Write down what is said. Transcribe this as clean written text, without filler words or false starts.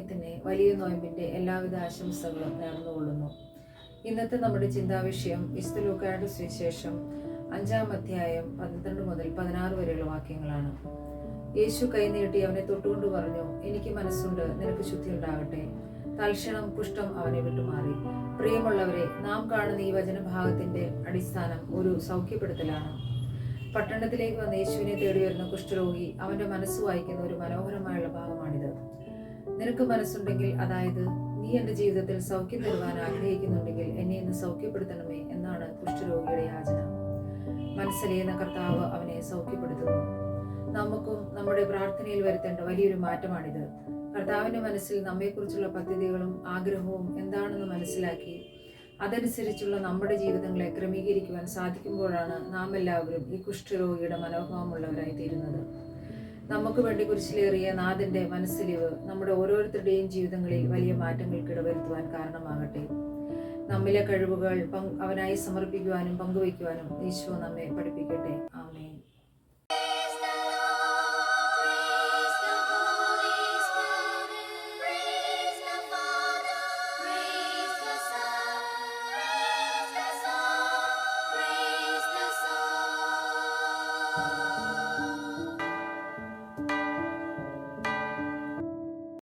തന്നെ വലിയ നോയമ്പിൻ്റെ എല്ലാവിധ ആശംസകളും നേർന്നുകൊള്ളുന്നു. ഇന്നത്തെ നമ്മുടെ ചിന്താവിഷയം വിശുദ്ധ ലൂക്കായുടെ സുവിശേഷം 5-ാം അധ്യായം 12 മുതൽ 16 വരെയുള്ള വാക്യങ്ങളാണ്. യേശു കൈനീട്ടി അവനെ തൊട്ടുകൊണ്ട് പറഞ്ഞു, എനിക്ക് മനസ്സുണ്ട്, നിനക്ക് ശുദ്ധി ഉണ്ടാകട്ടെ. തൽക്ഷണം കുഷ്ഠം അവനെ വിട്ടുമാറി. പ്രിയമുള്ളവരെ, നാം കാണുന്ന ഈ വചനഭാഗത്തിന്റെ അടിസ്ഥാനം ഒരു സൗഖ്യപ്പെടുത്തലാണ്. പട്ടണത്തിലേക്ക് വന്ന യേശുവിനെ തേടി വരുന്ന കുഷ്ഠരോഗി അവന്റെ മനസ്സ് വായിക്കുന്ന ഒരു മനോഹരമായുള്ള ഭാഗമാണിത്. നിനക്ക് മനസ്സുണ്ടെങ്കിൽ, അതായത് നീ എൻ്റെ ജീവിതത്തിൽ സൗഖ്യം തരുവാൻ ആഗ്രഹിക്കുന്നുണ്ടെങ്കിൽ എന്നെ ഇന്ന് സൗഖ്യപ്പെടുത്തണമേ എന്നാണ് കുഷ്ഠരോഗിയുടെ യാചന. മനസ്സലിയുന്ന കർത്താവ് അവനെ സൗഖ്യപ്പെടുത്തുന്നു. നമുക്കും നമ്മുടെ പ്രാർത്ഥനയിൽ വരുത്തേണ്ട വലിയൊരു മാറ്റമാണിത്. കർത്താവിന്റെ മനസ്സിൽ നമ്മെക്കുറിച്ചുള്ള പദ്ധതികളും ആഗ്രഹവും എന്താണെന്ന് മനസ്സിലാക്കി അതനുസരിച്ചുള്ള നമ്മുടെ ജീവിതങ്ങളെ ക്രമീകരിക്കുവാൻ സാധിക്കുമ്പോഴാണ് നാം എല്ലാവരും ഈ കുഷ്ഠരോഗിയുടെ മനോഭാവമുള്ളവരായി തീരുന്നത്. നമുക്ക് വേണ്ടി കുരിശിലേറിയ നാഥന്റെ മനസ്സലിവ് നമ്മുടെ ഓരോരുത്തരുടെയും ജീവിതങ്ങളിൽ വലിയ മാറ്റങ്ങൾക്ക് ഇടവരുത്തുവാൻ കാരണമാകട്ടെ. നമ്മിലെ കഴിവുകൾ അവനായി സമർപ്പിക്കുവാനും പങ്കുവയ്ക്കുവാനും ഈശോ നമ്മെ പഠിപ്പിക്കട്ടെ. ആമേൻ.